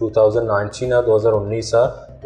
2019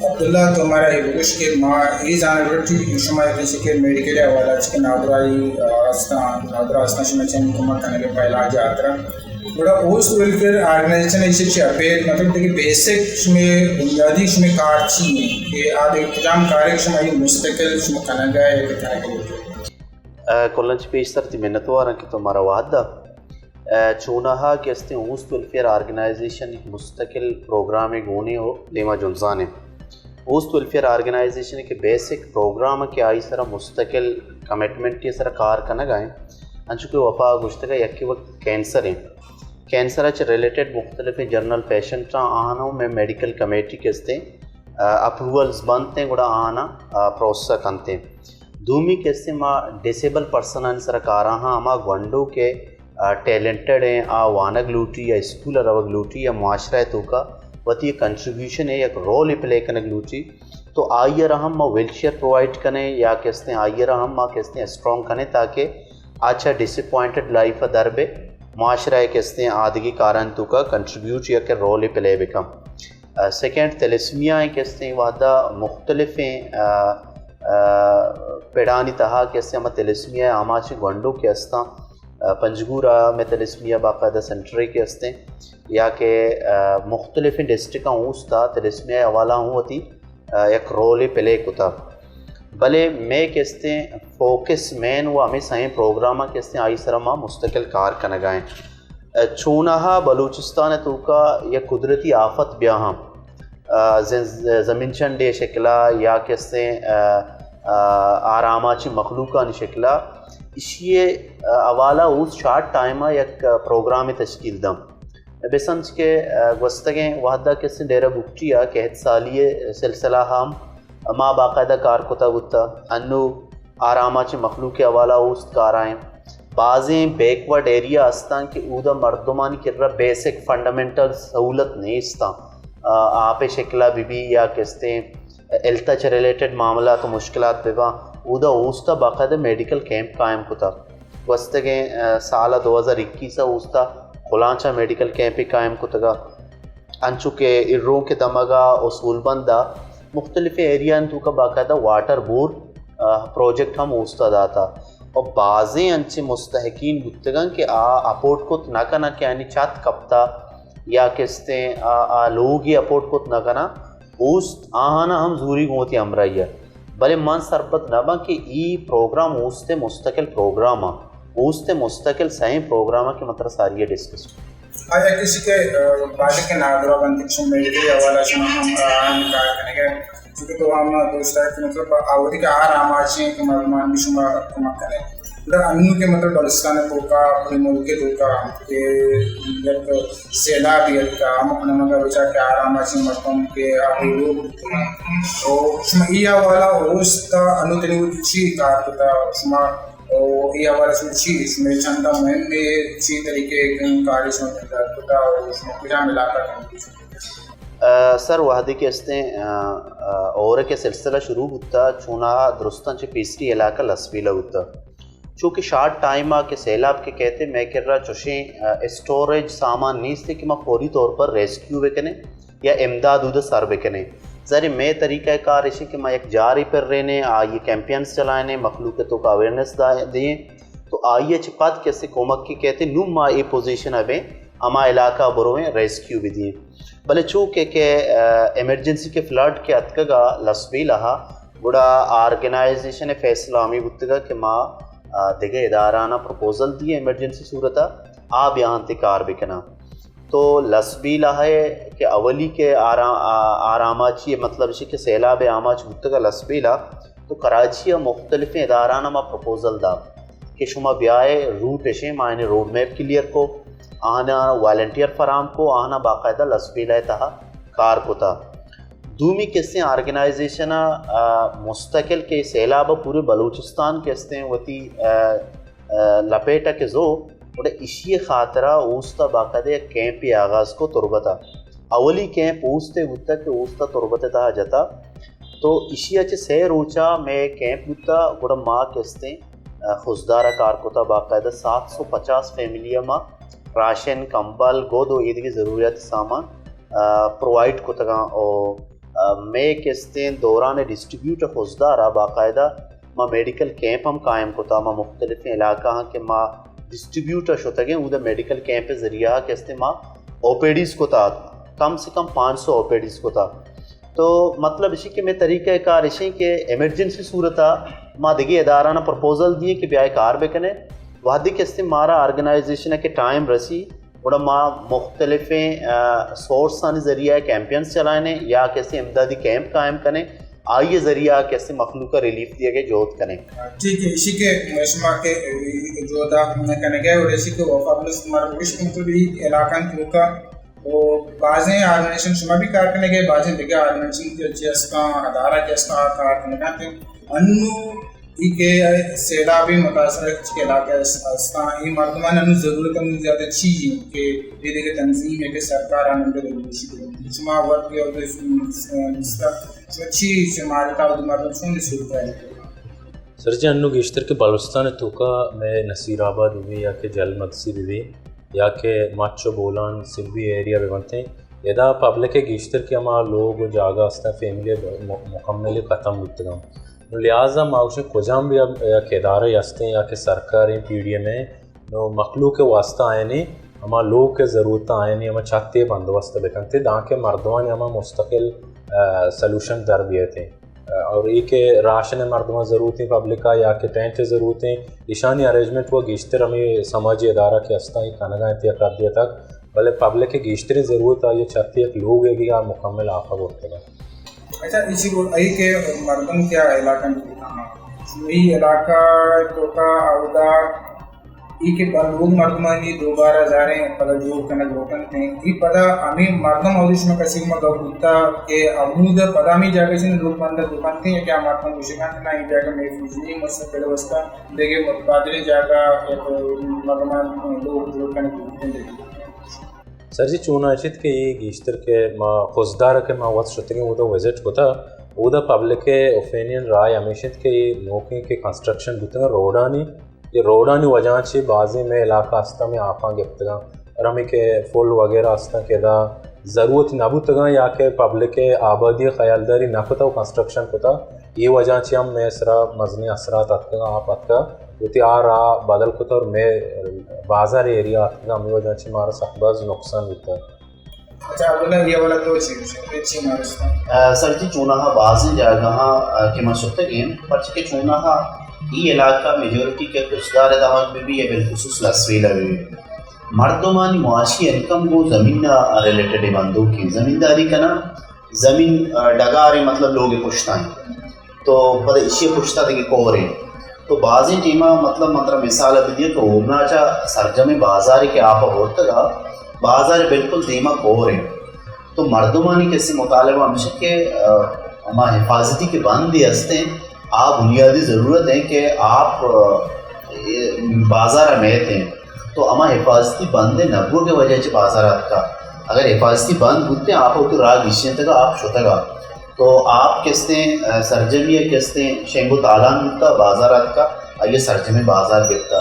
عبداللہ تمہارا یہ بگوش کہ ما یہ جانب رٹی شما جیسے کہ میڈیکل حوالہ کے نادرائی آستان نادرا آستان شما چین حکومت کرنے کے پہلا جاترا بڑا اوست ویلفیئر آرگنائزیشن ایسے چاپیر مطلب کہ بیسک شما بنیادی شما کار چیئے کہ آدھے انتظام کارک شما یہ مستقل شما کنگا ہے کہ کنگا کلنچ پیش سرتی منتوارا کہ تمہارا وعدہ چونہا کہ استے اوست ویلفیئر آرگنائزیشن ایک مستقل پروگرام گونے ہو دیما جنزانے اوست ویلفیئر آرگنائزیشن کے بیسک پروگرام کے آئی سرا مستقل کمٹمنٹ کے سرا کار کرنا گائیں انچو کہ وفا گشتگا یکی وقت کینسر ہیں کینسر اچھا ریلیٹڈ مختلف جرنل پیشنٹ آنا میں میڈیکل کمیٹی کے استے اپروولز بنتے ہیں گوڑا آنا پروسیس کنتے ہیں دومی کے استے ما ڈیسیبل پرسنان سرا کاراہاں اما گونڈو کے ٹیلنٹڈ ہیں وانگ لوٹی یا اسکول روگ لوٹی یا معاشرہ تو کا وتی یہ کنٹریبیوشن ہے یک رول پلے کنگ لوٹی تو آئیے رہم ما ویل چیئر پرووائڈ کریں یا کہتے ہیں آئیے رہم ما کہتے ہیں اسٹرانگ کریں تاکہ اچھا ڈس اپوائنٹڈ لائف دربے معاشرہ کہتے ہیں آدگی کارن تو کا کنٹریبیوٹ یا کہ رول پلے بکم سیکنڈ تیلیسمیا ہیں کہتے ہیں وعدہ مختلف ہیں پیڑانی تہا کہتے ہیں تیلیسمیا آماچی گونڈو کے استا پنجگورا میں تیلیسمیا باقاعدہ سنٹری کے ہستے یا کہ مختلف ڈسٹرکاں اوستا تیلیسمیا حوالہ ہوں ہوتی ایک رول پلے کتا بلے میں کہتے ہیں فوکس مین و ہمیں سائیں پروگرامہ کہتے ہیں آئی سرما مستقل کار کنگائیں چونہا بلوچستان تو کا یہ قدرتی آفت بیاہاں زمین چنڈے شکلہ یا کہتے ہیں آراماچی مخلوقانی شکلہ اسی حوالہ اس شارٹ ٹائمہ یک پروگرام تشکیل دم بسنچ کے گوستگیں وحدہ کسی ڈیرہ بکٹیا کہ ہت سالی سلسلہ ہم ما باقاعدہ کار کتا گتا انو آراماچ مخلوق حوالہ اوست کارائیں بعضیں بیکورڈ ایریا استان کہ اودا مردمان کر رہا بیسک فنڈامنٹل سہولت نیستا آپ شکلہ بی یا کستے التچ ریلیٹڈ معاملات و مشکلات پہ اودا اوستا باقاعدہ میڈیکل کیمپ قائم کتا وستگیں سالہ 2021 اوستا خلانچہ میڈیکل کیمپ قائم کتگا انچو کے اروں کے دمگا اصول بندہ مختلف ایریا تو کا باقاعدہ واٹر بور پروجیکٹ ہم اوستا داتا اور بعضیں انچے مستحقین گتگاں کہ اپورٹ کت نہ کنا کہ یعنی چات کپتا یا کستے لوگ ہی اپورٹ کت نہ کنا اوست آہانا ہم زوری گوتی ہمرائی ہے بلے من سربت نبا کہ ای پروگرام اوستے مستقل پروگرام اوستے مستقل سائیں پروگرام کے مطلب ساری ڈسکس آیا کسی کے بالک کے نادرہ بندی میڈیکل حوالہ شما ہم کار کرنے گئے چونکہ تو ہم دوستا ہے کہ مطلب آوری کے آرام آچیں کہ مردمان بھی شما کمک کریں در انو کے مطلب بلستان توکا پوری ملک کے توکا کہ یک سیلابیت کا ہم اپنے مگر بچا کہ آرام آچیں مردم کے آبی لوگ تو شما ای حوالہ اوستا انو تنیو چی کار کتا شما یہ حوالہ شما چی شما چندہ مہم میں چی طریقے کاری شما چندہ کتا شما کجا ملاقہ کرنے سر وحدی کے استے اور کے سلسلہ شروع ہوتا چونا درستان چے پیسری علاقہ لسبیلہ ہوتا چونکہ شارٹ ٹائم کے سیلاب کے کہتے میں کر رہا چوشیں اسٹوریج سامان نہیں تھے کہ میں فوری طور پر ریسکیو بکنے یا امداد ادھر سر بکنے ذرا میں طریقہ کار اسے کہ میں ایک جاری پر رہنے یہ کیمپینز چلائنے مخلوقتوں کا اویئرنیس دیں تو آئیے چپات کیسے کومک کی کہتے نم ما یہ پوزیشن ابیں اما علاقہ برویں ریسکیو بھی دیں بلے چونکہ کہ ایمرجنسی کے فلڈ کے اتکگا لسبی لہا بڑا آرگنائزیشن فیصلہ ہمیں گتگا کہ ماں دیگے ادارانہ پروپوزل دیے ایمرجنسی صورتہ آپ یہاں تے کار بکنا تو لسبی لہے کہ اولی کے آراماچی مطلب اسی کہ سیلاب آماچ گتگا لسبی لہ تو کراچی مختلف ادارانہ ما پروپوزل دا کہ شما بیائے روٹ اشے معنی روڈ میپ کلیئر کو آنا والنٹیئر فراہم کو آنا باقاعدہ لسبی لہ تہا کار کو تا دومی کسیں آرگنائزیشن مستقل کے سیلاب پورے بلوچستان کسیں وتی لپیٹا کے زو اور اسی خاطرہ اوستا باقاعدہ کیمپ آغاز کو تربتا اولی کیمپ اوستے ہوتا کہ اوستا تربت تہا جتا تو اسی اچھے سے روچا میں کیمپ ہوتا گوڑا ماں کسیں خزدارہ کار کو تا باقاعدہ 750 فیملی ماں راشن کمبل گود و عید کی ضروریات سامان پرووائڈ کو تگا اور میں کہتے دوران ڈسٹریبیوٹ خوزدارا باقاعدہ ما میڈیکل کیمپ ہم قائم کو تا ما مختلف علاقہ ہاں کہ ما ڈسٹریبیوٹر ہوتا گئے وہ میڈیکل کیمپ ذریعہ کہتے ما او پی ڈیز کو تا کم سے کم 500 او پی ڈیز کو تا. تو مطلب اسی کہ میں طریقہ کار اسی کہ ایمرجنسی صورتہ ما دگی ادارانہ پرپوزل دیے کہ بیائے کار بکنے وادی کہتے مارا آرگنائزیشن ہے کہ ٹائم رسی بڑا ماں مختلف سورسانی ذریعہ کیمپینز چلائیں یا کیسے امدادی کیمپ قائم کریں آئیے ذریعہ کیسے مخلوق کا ریلیف دیا گیا جوت کریں. ٹھیک ہے اسی کے شما کے جو دا کرنے گئے اور اسی کے وفابلس تمہارا وشک مطلب یہ علاقہ کیونکہ وہ بعضیں آرگنائزیشن شما بھی کار کرنے گئے بعضیں دیکھے آرگنائزیشن کے جیسکا ادارہ جیسکا کار کرنے گئے انو ای کے سیلابی متاثر کے علاقے استا ای مردمان انو ضرورت انو زیادہ چیزیں کہ یہ دیکھے تنظیم ہے کہ سرکار آنم کے دلوشی کریں شما ورد کے اور شما چی شمالتا اور مردم سونی صورت ہے. سر جی انو گیشتر کے بلوچستان توکا میں نصیر آباد ہوئی یا کہ جل مدسی ہوئی یا کہ ماچو بولان سلوی ایریا بھی بنتے ہیں ادا پبلک گیشتر کے ہما لوگ جاگا استا فیملی مکمل ختم ہوتے گا لہٰذا معاوشیں کجام بھی اب یا کہ ادارے ہستے ہیں یا کہ سرکاری پی ڈی ایم ہے نو مخلوق کے واسطہ آئے نہیں ہما لوگ کے ضرورت آئے نہیں ہما چھتے بندوبست بکنتے داں کے مردمان ہما مستقل سلوشن در بھی تھے اور یہ کہ راشن مردمان ضرورتیں پبلک کا یا کہ ٹینٹ ضرورتیں نشانی ارینجمنٹ وہ گیشتر ہمیں سماجی ادارہ کے ہستا ہی کھانا انتیا کر دیا تک بلے پبلک کے گیشتری ضرورت آئی چھتے ایک لوگ ہے کہ آپ مکمل آفا ہوتے گا. اچھا اسی کو ای کے مردم کیا علاقہ وہی علاقہ تو کا عہدہ ای کے لوگ مردمانی دوبارہ جا رہے ہیں پتہ جو کنک روکن تھے ای پتہ ہمیں مردم عہدش میں کسی میں گوتا کہ عمود پتہ ہمیں جا کے لوگ بندر دکان تھے یا کیا مردم کو شکان تھا یہ جاگہ محفوظ نہیں مسئلہ پہلے وسطہ دیکھے متبادلے جاگہ مردمان لوگ جو کنک روکتے ہیں. سر جی چونا اچھت کہ یہ گیشتر کے ما خوزدار کے ما وقت شتگیں وہ دا وزٹ ہوتا وہ دا پبلک اوپینین رائے ہمیشت کہ یہ نوکیں کے کنسٹرکشن بھوتے ہیں روڈانی یہ روڈانی وجہ چھے بعضی میں علاقہ ہستا میں آپاں گفتے گا اور ہمیں کہ فل وغیرہ ہستا کہ دا ضرورت نبوتے گا یا کہ پبلک آبادی خیالداری نکتا و کنسٹرکشن کتا یہ وجہ چھے ہم میں سرا مزنی اثرات آتا گا آپ آتا گا ہوتی آ رہا بدل کتا اور میں بازار ایریا آتا گا ہمیں وجہ چھے مارا سخباز نقصان ہوتا ہے. اچھا عبداللہ یہ والا دو چیز مارستا سر جی چونہا بعضی جگہ کے مسئلہ گئے پرچہ چونہا یہ علاقہ میجورٹی کے خوزدار ادامت میں بھی ہے بالخصوص لسویلہ بھی مردمانی معاشی انکم کو زمین ریلیٹڈ بندوں کی زمینداری کا نا زمین ڈگارے مطلب لوگ پشتائیں تو پتہ اسی پشتہ دیکھے کوہرے تو بعضی ٹیمہ مطلب مثال ابھی تو ہونا چاہ سرجم بازار کے آپ ہوتا گا بازار بالکل دیمہ کوہرے تو مردمانی کسی مطالبہ ہمیشہ کہ ہما حفاظتی کے بند دی ہستے آپ بنیادی ضرورت ہے کہ آپ بازار میں تھے تو ہما حفاظتی بند نبو کے وجہ سے بازارات کا اگر حفاظتی بند ہوتے ہیں آپ کو راہ گیشیں تک آپ چھوٹا گا تو آپ کستے سرجمی کستے شنگو تالان ہوتا بازارات کا یہ سرجمی بازار گرتا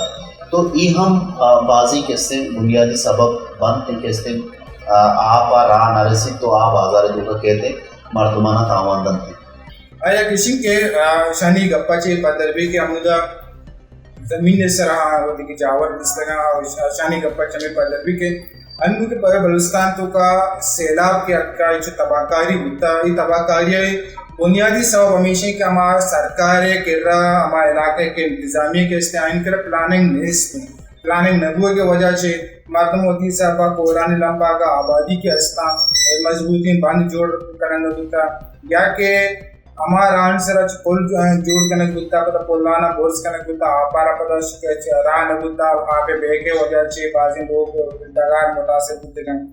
تو یہ ہم بازی کستے بنیادی سبب بند ہیں کستے آپ راہ نرسی تو آپ بازار دوکا کہتے مردمانہ تاواندن تھے. آیا کسی کے شانی گپا چے پدر بھی کہ ہمودہ زمین سرا ہوتی کہ جاور دستگاں شانی گپا چمے پدر بھی کہ انو کے بلوچستان تو کا سیلاب کے اکا جو تباہکاری ہوتا ہے یہ تباہکاری بنیادی سبب ہمیشہ کہ ہمارا سرکار کر رہا ہمارے علاقے کے انتظامیہ کے استعمال کر پلاننگ نہیں پلاننگ نبوے کے وجہ سے مردم ہوتی صاحبہ قرآن لمبا کا آبادی کے ہستا مضبوطی بند جوڑ کرنا ہوتا یا کہ ہمارا آنسر پل جوڑ کرنے ہوتا پتہ پولانا بورس کرنے ہوتا آپارا پتہ راہ نبوتا آپ بیگے وجہ سے بعضی لوگ دگار متاثر ہوتے گئے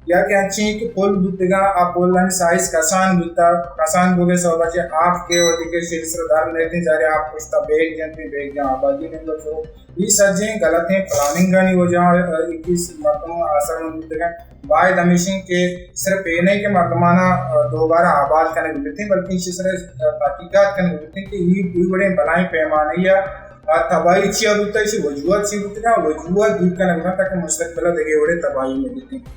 یا کہ اچھی کہ پل ہوتے گا آپ پولانی سائز کسان ہوتا کسان بولے سو بچے آپ کے وجہ کے سلسلہ دار لیتے جا رہے آپ کچھ تا بیگ جنتے بیگ جہاں آبادی نہیں بچو یہ سجیں غلط ہیں پلاننگ کا نہیں ہو جہاں 21 مردموں آثر میں ہوتے گئے باعث ہمیشہ کہ صرف یہ نہیں کہ مردمانہ دوبارہ آباد کرنے ہوتے ہیں بلکہ اسی طرح تحقیقات کرنے ہوتے ہیں کہ یہ بڑے بلائیں پیمانے یا تباہی چیز ہوتا ہے اسے وجوہات سے ہوتے ہیں وجوہات دور کرنے ہوتا ہے تاکہ مستقبلہ دیکھے بڑے تباہی میں دیتے ہیں.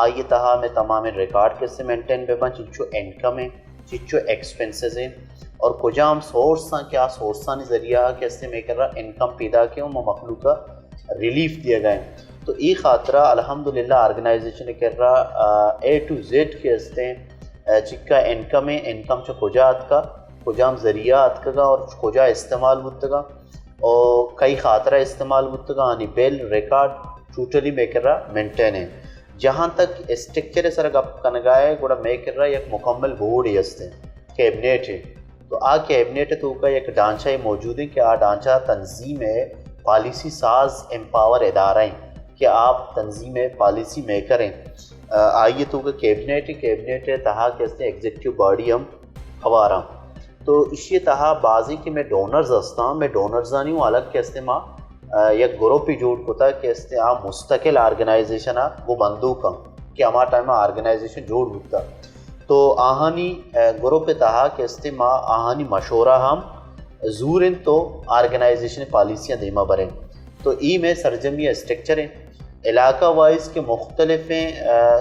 آئیے تہا میں تمام ریکارڈ کیسے مینٹین بے بن چچو انکم ہے چچو ایکسپینسز ہیں اور کجام سورس ہیں کیا سورسانی ذریعہ کیسے میں کر رہا انکم پیدا کیوں مخلوق کا ریلیف دیا گئے. تو ای خاطرہ الحمدللہ آرگنائزیشن کر رہا اے ٹو زیڈ کے ہستے چکا انکم ہے انکم چو کجات کا کجام ذریعات کا اور کجا استعمال بتگا اور کئی خاطرہ استعمال بتگا آنی بیل ریکارڈ ٹوٹلی میں کر رہا مینٹین ہے. جہاں تک اسٹرکچر سر گپ کنگائے گوڑا میں کر رہا ایک مکمل بورڈ ہی ہستے کیبنیٹ ہے. تو آ کیبنیٹ تو کا ایک ڈھانچہ موجود ہے کہ آ ڈھانچہ تنظیم ہے پالیسی ساز امپاور ادارہ ہیں کہ آپ تنظیم پالیسی میکر ہیں. آئیے تو کا کیبنیٹ ہے تہا کہتے ہیں ایگزیکٹیو باڈی ہم ہمارا. تو اسی تہا بازی کہ میں ڈونرز ہستا ہوں میں ڈونرزانی ہوں الگ کہتے ماں یک گروپ ہی جوڑ کوتا کہتے ہیں آپ مستقل آرگنائزیشن وہ بندوق ہم کہ ہمارا ٹائم آرگنائزیشن جوڑ ہوتا. تو آہانی گروپ تہا کہتے ماں آہانی مشورہ ہم زورن تو آرگنائزیشن پالیسیاں دیما بریں. تو ای میں سرجمی اسٹرکچر ہیں علاقہ وائز کے مختلف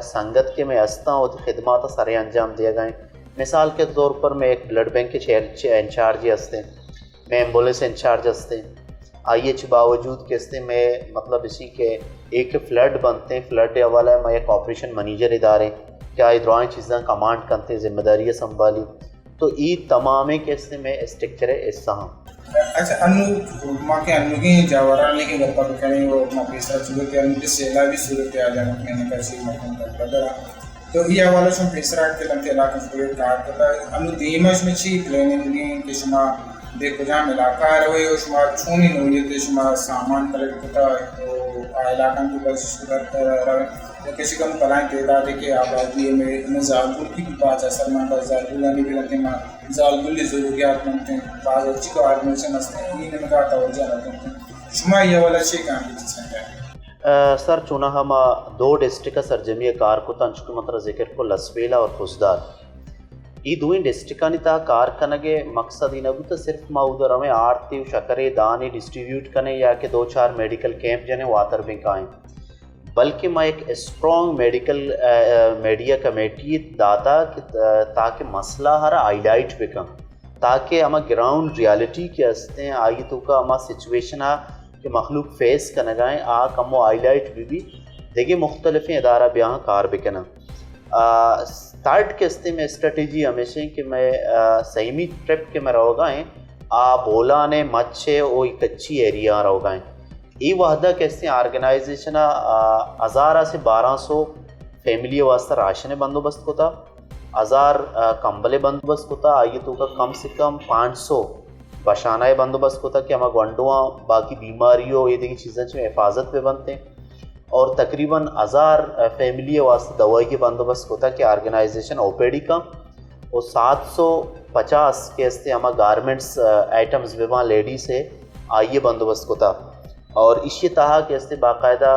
سنگت کے میں ہستا اور خدمات سارے انجام دیا گئے. مثال کے طور پر میں ایک بلڈ بینک کے انچارج ہستے میں ایمبولینس انچارج ہستے آئی ایچ باوجود کے ہستے میں مطلب اسی کے ایک فلڈ بنتے ہیں فلڈ حوالہ میں ایک آپریشن منیجر ادارے کیا ادرائیں چیزیں کمانڈ کرتے ہیں ذمہ داریاں سنبھالی. تو ای تمام کے ہستے میں اسٹرکچر ہے اس طرح. اچھا انو ماں کے انو کی جاوران لے کے گپا کو کریں وہ ماں پیسرا صورت ان کے سیلا بھی صورت آ جانا میں نے کیسی مکم کر بدلا. تو یہ حوالہ شما پیسرا کے لمتے علاقہ صورت کارڈ کرتا ہے انو دیمش میں چی پلاننگ گیم کہ شما دیکھو جہاں علاقہ روئے ہو شما چھونی نویت شما سامان کلیکٹ کرتا ہے تو علاقہ کو بس صورت روئے یا کسی کا پلائیں تعداد ہے کہ آبادی میں زالگل کی بھی بات ہے سلمان کا زالگلانی بھی لگتے ہیں زالگلی ضروریات منتے ہیں بعض اچھی کو آدمی سے مسئلے ہیں انہیں کا توجہ رکھتے ہیں شما یہ والا چیز کام کی چیز ہے. سر چونہ ہم دو ڈسٹرکٹ کا سرجمی کار کو تنشک مطلب ذکر کو لسویلا اور خزدار یہ دوئیں ڈسٹرکانی تا کار کنگے مقصد ہی نبو تو صرف ما ادھر ہمیں آرتی و شکرے دانی ڈسٹریبیوٹ کرنے یا کہ 2-4 میڈیکل کیمپ جنے واتر بینک آئیں بلکہ میں ایک اسٹرانگ میڈیکل میڈیا کمیٹی داتا تاکہ مسئلہ ہر آئی لائٹ بکم تاکہ ہمیں گراؤنڈ ریالٹی کے ہستے ہیں آئی تو کا ہمیں سچویشن ہے کہ مخلوق فیس کنگائیں آ کم و آئی لائٹ بھی دیکھیں مختلف ادارہ بیاں کار بکنا. تھرڈ کے ہستے میں اسٹریٹجی ہمیشہ کہ میں سیمی ٹرپ کے میں رہو گائیں آ بولانے مچھے وہ کچی ایریا رہو گائیں. ای وحدہ کہتے ہیں آرگنائزیشن 1000 سے 1200 فیملی واسطہ راشن بندوبست کو تھا 1000 کمبلے بندوبست کو تھا آئیے تو کا کم سے کم 500 بشانہ بندوبست کو تھا کہ ہمیں گنڈواں باقی بیماریوں یہ دیکھی چیزیں میں حفاظت پہ بنتے ہیں اور تقریباً 1000 فیملی واسطہ دوائی کے بندوبست کو تھا کہ آرگنائزیشن او پی ڈی کا اور 750 کے ہستے ہمیں گارمنٹس آئٹمز بھی وہاں لیڈی سے آئیے بندوبست کو تھا. اور اسی طرح کے ہستے باقاعدہ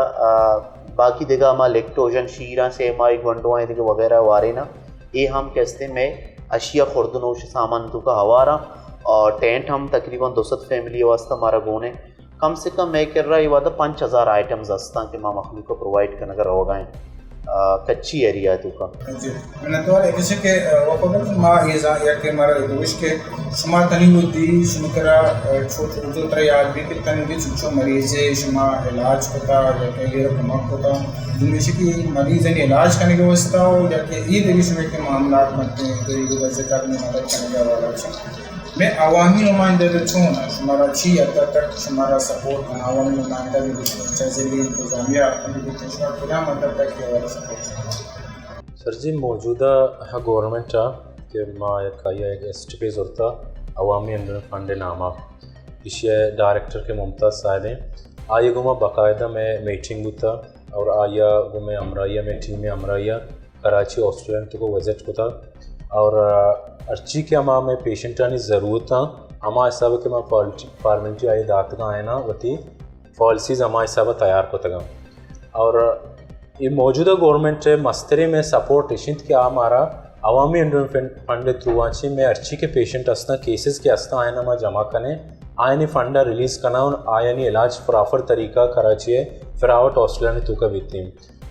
باقی دیگا ہمیں لیکٹوجن شیرہ سے مائی گنڈوائیں دیگا وغیرہ وارے نا یہ ہم کے ہستے میں اشیاء خوردنوش سامان تو کا ہوارا اور ٹینٹ ہم تقریباً 200 فیملی واسطہ ہمارا گونے کم سے کم میں کر رہا یہ وعدہ 5000 آئٹمز ہستا کہ ماں مخلوق کو پرووائڈ کرنے کا رہو گائیں کچی ایریا ہے تو کا. جی میں تو ایسے کہ وہ پتہ ماں یہ کہ ہمارا دوش کے شما تنی ہوتی شما کرا چھوٹ جو طرح یاد بھی کہ تنی بھی چھوٹو مریض ہے شما علاج ہوتا یا کہ یہ رقمک ہوتا جن سے کہ مریض نے علاج کرنے کا واسطہ ہو یا کہ یہ دیکھ شما کے معاملات بنتے ہیں غریب و ذکر میں مدد کرنے کا والا اچھا میں عوامی نمائندہ جو چھوں شمارا چھی حد تک شمارا سپورٹ کرنا عوامی نمائندہ بھی بچہ ذریعے انتظامیہ بھی شمار کیا مدد تک یہ والا سپورٹ. سر جی موجودہ گورنمنٹ کہ ماں ایک اسٹپیز ہوتا عوامی اندر فنڈ نامہ اشیاء ڈائریکٹر کے ممتاز صاحب ہیں آئیے گو میں باقاعدہ میں میٹنگ ہوتا اور آیا گو میں امرائیہ میں ٹیم امرائیہ کراچی آسٹریلین تو کو وزٹ ہوتا اور ارچی کے ہماں میں پیشنٹانی ضرورت تھا ہمارا حساب کہ میں فارملٹی آئی دات کا آئے نا وتی پالیسیز ہمارا حساب تیار کو تگا اور یہ موجودہ گورنمنٹ مسترے میں سپورٹ اشنت کہ ہمارا عوامی انڈومنٹ فنڈ تھرو آنچی میں ارچی کے پیشنٹ ہستا کیسز کے ہستا آئے نا میں جمع کرنے آئینی فنڈا ریلیز کرنا آئینی علاج پرافر طریقہ کراچی ہے فراوٹ آسٹریلیا نے تو کا بیتی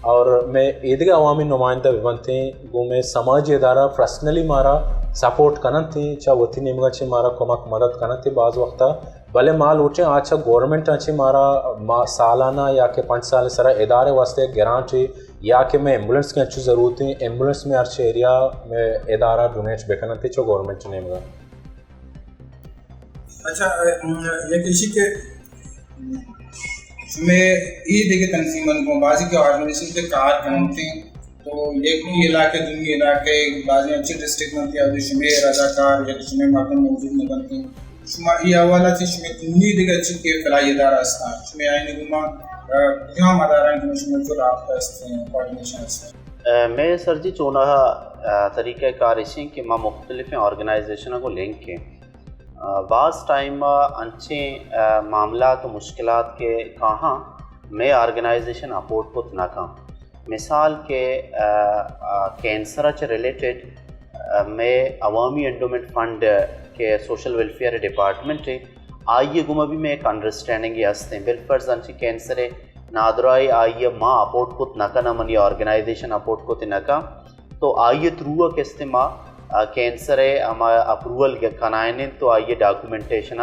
اور میں عیدگاہ عوامی نمائندہ بھی بنتے ہیں گو میں سماجی ادارہ پرسنلی مارا سپورٹ کنن تھیں چا وتی نمگا چھ مارا کمک مدد کنن تھے بعض وقتا بھلے مال اٹھیں آچھا گورنمنٹ آچے مارا سالانہ یا کہ 5 سال سرا ادارے واسطے گرانٹ ہے یا کہ میں ایمبولنس کی اچھی ضرورت ہے ایمبولنس میں اچھے ایریا میں ادارہ ڈونیٹ بکنن تھے چو گورنمنٹ نمگا. اچھا یہ کسی کے میں یہ دیکھے تنظیمن کو بعضی کے آرگنائزیشن کے کار کرتے ہیں تو ایک علاقے دنیا علاقے بعضی اچھی ڈسٹرکٹ میں تھے شمع رضاکار یا شمع مردم موجود میں بنتے ہیں شما یہ حوالہ سے شمع دنیا دیکھے اچھی کے فلاحی ادارہ ہستا شمع آئین گما کیوں ادارہ ہیں شمع جو رابطہ ہستے ہیں کوارڈینیشن ہستے ہیں. میں سر جی چونہ طریقہ کار اسی کہ ماں مختلف آرگنائزیشنوں کو لنک کے بعض ٹائم انچے معاملات و مشکلات کے کہاں میں آرگنائزیشن اپورٹ کو ناکام مثال کے کینسر سے ریلیٹڈ میں عوامی انڈومنٹ فنڈ کے سوشل ویلفیئر ڈپارٹمنٹ ہے آئیے گما بھی میں ایک انڈرسٹینڈنگ یہ ہستے ہیں بالفرض انچی کینسر ہے نادرائی آئیے ماں اپورٹ کو نکا نہ منی آرگنائزیشن اپورٹ کو نکا تو آئیے تھرو کے استعمال کینسر ہے ہمارا اپروول کنائن تو آئیے ڈاکومنٹیشن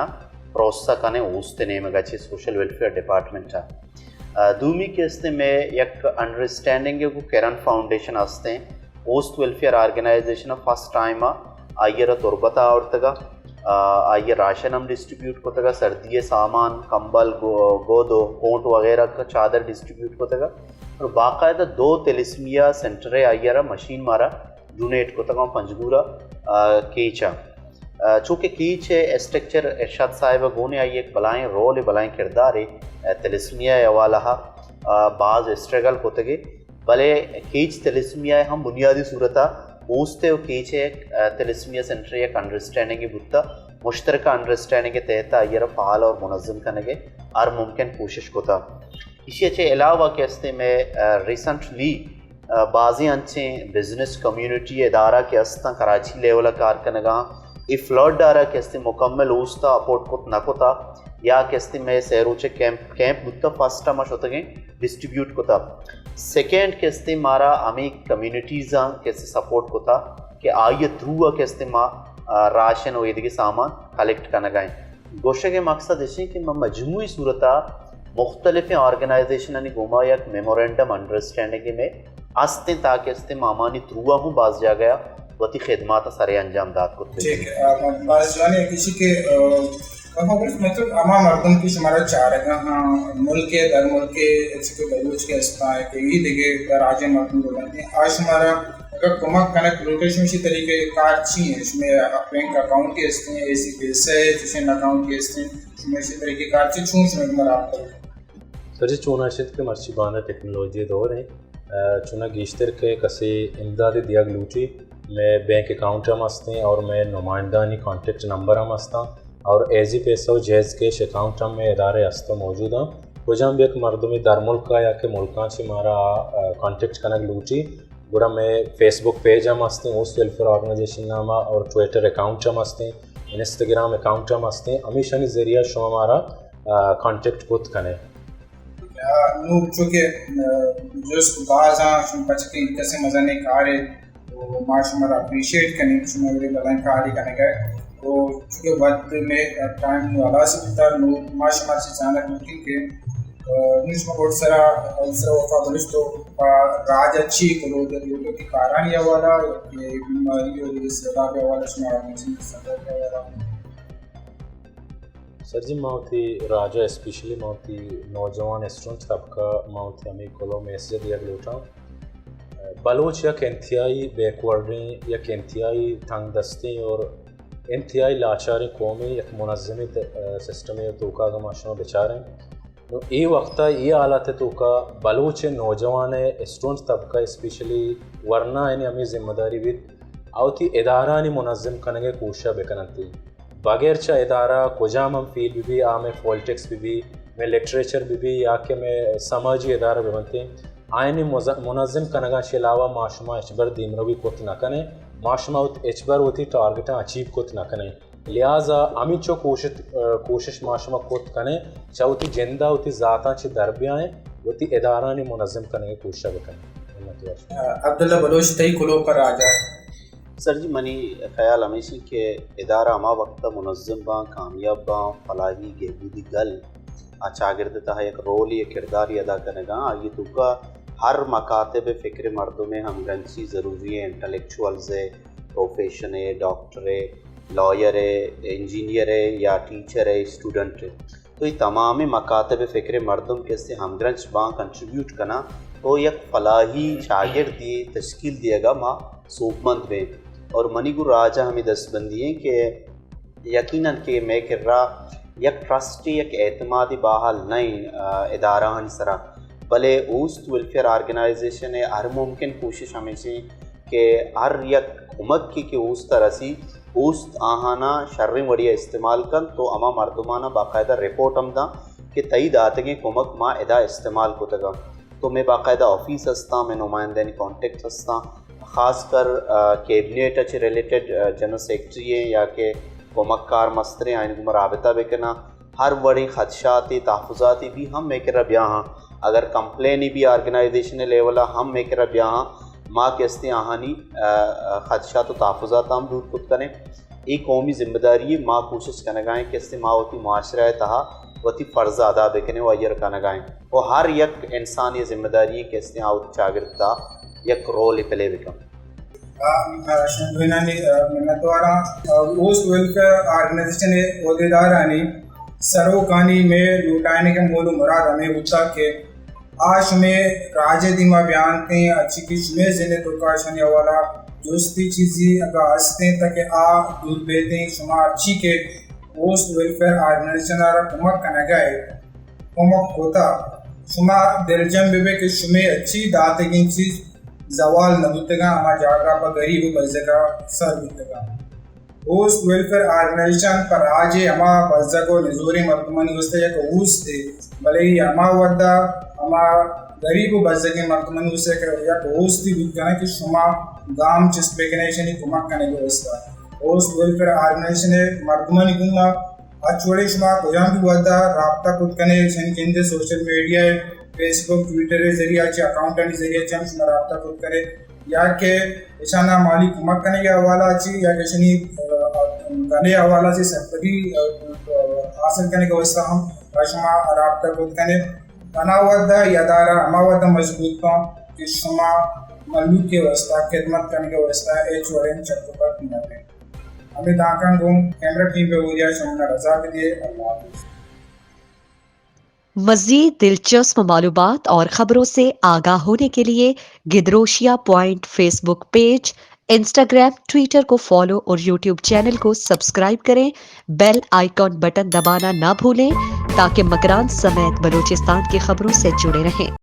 پروسیس کنے اوستے نیم گچے سوشل ویلفیئر ڈپارٹمنٹ دومی کے استے میں یک انڈرسٹینڈنگ کو کرن فاؤنڈیشن ہستے ہیں اوسٹ ویلفیئر آرگنائزیشن فرسٹ ٹائم آئیے را تربتا آورتگا آئیے راشن ہم ڈسٹریبیوٹ کو تگا سردی سامان کمبل گودو کونٹ وغیرہ کا چادر ڈسٹریبیوٹ کو تگا اور باقاعدہ 2 تلسمیہ سینٹرے آئیے را مشین مارا ڈونیٹ کو تکاؤں پنجگورا کیچا چونکہ کیچ ہے اسٹرکچر ارشاد صاحب گونے آئی ایک بلائیں رول بلائیں کردار ہے تلسمیہ والا بعض اسٹرگل کو تگے بلے کیچ تلسمیہ ہم بنیادی صورتہ اوستے و کیچ ہے تلسمیہ سینٹر ایک انڈرسٹینڈنگ بتا مشترکہ انڈرسٹینڈنگ کے تحت آئیے فعال اور منظم کرنے ہر ممکن کوشش کو تھا. اسی اچھے علاوہ کے استے میں ریسنٹلی بعضی انچے بزنس کمیونٹی ادارہ کے استاں کراچی لیول کار کنگاں ای فلڈ دارہ کے استے مکمل اوستا اپورٹ کو نکو تا یا کے استے میں سیروچے کیمپ بتا فاسٹا مش ہوتا گئیں ڈسٹریبیوٹ کو تا سیکنڈ کے استے مارا ہمیں کمیونٹیزاں کے استے سپورٹ کو تا کہ آئیے تھرو کے استے راشن و ایدگی سامان کلیکٹ کنگائیں. گوشے کے مقصد اسی کہ مجموعی صورتہ مختلف آرگنائزیشن نے گما یک میمورینڈم انڈرسٹینڈنگ میں آستے تاکہ استے مامانی تروا ہوں باز جا گیا وتی خدمات سارے انجام داد کو ٹھیک ہے باز جانے کسی کے مطلب اما مردم کی شمارہ چارگاں ملک در ملک ایسی کو بلوچ کے استا ہے کہ یہ دیکھے راجے مردم کو بنتے ہیں آج ہمارا اگر کمک کنک لوٹیشن اسی طریقے کار چی ہیں اس میں بینک اکاؤنٹ کے استے ہیں ایسی پیسے ہے جسے اکاؤنٹ کے استے ہیں اس میں اسی طریقے کار چی چون شمار مراب کریں سر جی چونہ شد کے مرچی بانہ ٹیکنالوجی دور ہیں چونہ گیشتر کے کسی امدادی دیاگ لوٹی میں بینک اکاؤنٹ ہم ہستے اور میں نمائندانی کانٹیکٹ نمبر ہم ہستا اور ایزی پیسہ و جیز کیش اکاؤنٹ ہم میں ادارے ہستا موجود ہیں وجہ بھی ایک مردمی در ملکہ یا کہ ملکان سے ہمارا کانٹیکٹ کنک لوٹی برا میں فیس بک پیج ہم ہستے ہیں اوسٹ ویلفیئر آرگنائزیشن نامہ اور ٹویٹر اکاؤنٹ ہم ہستے ہیں انسٹاگرام اکاؤنٹ ہم ہستے ہیں ہمیشہ نے ذریعہ شو ہمارا کانٹیکٹ بت کنے نو چونکہ جو اس کو بعض ہیں بچ کے کیسے مزہ نہیں کھا رہے تو معاش ہمارا اپریشیٹ کرنے شمار میرے بلائیں کھا رہی کرنے گئے تو چونکہ وقت میں ٹائم والا سے بتا لوگ معاش ہمارے سے چانک ممکن کہ نیش میں بہت سارا وفا بلش تو راج اچھی کرو لوگوں کی کارانی والا یہ بیماری اور یہ سیلاب والا شمار میں صدر والا سر جی ماؤتی راجہ اسپیشلی ماؤتی نوجوان اسٹوڈنٹ طبقہ ماؤتی ہمیں کلو میسیج دیا گلوٹا بلوچ یک انتہائی بیکورڈیں یک انتہائی تنگ دستی اور انتہائی لاچاری قومی یک منظمی سسٹم توکا کا معاشرہ بچار ہیں ای وقتہ یہ حالت توکا بلوچ نوجوان اسٹوڈنٹ طبقہ اسپیشلی ورنہ یعنی ہمیں ذمہ داری بھی آوتی ادارہ منظم کرنے کوشش بکنتی بغیر چا ادارہ کجام ہم فیل بھی میں پولیٹکس بھی میں لٹریچر بھی یا کہ میں سماجی ادارہ بھی بنتے ہیں آئینی منظم کنگا کے علاوہ معاشمہ اچبر دیمروی کت نہ کنے معاشمہ اچبر ہوتی ٹارگٹاں اچیو کت نہ کنے لہٰذا ہمیں چو کوشش معاشمہ کت کنے چاہوتی جندہ ہوتی ذاتاں چی دربیاں وہ تی ادارہ نے منظم کرنے کی کوشش کریں. عبداللہ بلوچ تئی کلو پر آ جائے. سر جی منی خیال ہمیشہ کہ ادارہ ہما وقت منظم باں کامیاب باں فلاحی گہبودی گل چاگرد تہا ایک رول یا کرداری ادا کرنے گا. یہ تو کا ہر مکاتب فکر مردم میں ہم گنچی ضروری ہے. انٹلیکچوئلز ہے, پروفیشن ہے, ڈاکٹر ہے, لائر ہے, انجینئر ہے یا ٹیچر ہے, اسٹوڈنٹ ہے. تو یہ تمام مکاتب فکر مردم کے سے ہم گرنچ باں کنٹریبیوٹ کرنا تو یک فلاحی شاگرد دی تشکیل دیا گا ماں سوپ مند میں. اور منی گر راجہ ہمیں دست بندی ہیں کہ یقیناً کہ میں کر رہا یک ٹرسٹ یک اعتمادی باحال نہیں ادارہ ہن سرا بلے اوست ویلفیئر آرگنائزیشن ہے. ہر ممکن کوشش ہمیشہ کہ ہر یک کمک کی کہ اوست رسی اوست آہانا شرم وڑیا استعمال کن تو اما مردمانہ باقاعدہ رپورٹ ہم دا کہ تئی داتگیں کمک ماں ادا استعمال کو تگا. تو میں باقاعدہ آفیس ہستا, میں نمائندہ کانٹیکٹ ہستا, خاص کر کیبنیٹ اچھے ریلیٹڈ جنرل سیکٹری ہیں یا کہ کمک کار مستریں آئین کو رابطہ بکنا. ہر بڑی خدشاتی تحفظاتی بھی ہم میں کر رہا ہاں. اگر کمپلینی بھی آرگنائزیشن لیولا ہم میں کر رہا ہاں ماں کیستے آہانی خدشات و تحفظات ہم دور خود کریں. ایک قومی ذمہ داری ہے ماں کوشش کرنے گائیں کیستے ماں ہوتی معاشرہ تہا وتی فرض ادا بکنے و ایر کرنے گائیں. اور ہر یک انسان یہ ذمہ داری ہے کیستے آؤت چاگرتا یک رول پلے بکم. منتوارا اوست ویلفیئر آرگنائزیشن عہدیدارانی سروکانی میں لوٹانے کے مول و مراد ہمیں ہوتا کہ آج میں راجے دیما بیانتے ہیں اچھی کچھ میں ذہن تو کاشانی والا دوستی چیزی اگر ہستے تاکہ آ دودھ بیتے ہیں شما اچھی کے اوست ویلفیئر آرگنائزیشن آرہ کمک کرنے گئے کمک ہوتا شما دلجم بے کہ شما اچھی داتے کی چیز زوال نبوتگا ہما جاگا پا غریب و بزدگا سر بودتگا. اوست ویلفیئر آرگنائزیشن پر آجے ہما بزدگو نزوری مردمانی ہوستے یک اوست دے بلے ہی ہما وردہ ہما غریب و بزدگی مردمانی ہوستے کہ یک اوست دی بودتگا کہ شما گام چس بیکنیشنی کمک کرنے گو ہوستا. اوست ویلفیئر آرگنائزیشن مردمانی گنگا اچھوڑے شما کجام بھی وردہ رابطہ کت کنے چھن کندے سوشل میڈیا فیس بک ٹویٹر کے ذریعے اچھے اکاؤنٹنٹ خود سے ہم شما رابطہ خود کرے یا کہ اشانہ مالی کمک کرنے کے حوالہ اچھی یا کشنی گنے حوالہ سے سرپری حاصل کرنے کے واسطہ ہم شما رابطہ خود کرنے بنا وردہ یا دارہ ہما وردہ مضبوط پاں کہ شما ملوک کے واسطہ خدمت کرنے کے واسطہ ایچ اور ایم چکو پر پینا دیں. ہمیں داکان گوم کیمرہ ٹیم پہ ہو گیا شمنا رضا کے دیے. اللہ حافظ. مزید دلچسپ معلومات اور خبروں سے آگاہ ہونے کے لیے Gedrosia point Facebook page, Instagram, Twitter کو فالو اور یوٹیوب چینل کو سبسکرائب کریں. بیل آئیکن بٹن دبانا نہ بھولیں تاکہ مکران سمیت بلوچستان کی خبروں سے جڑے رہیں.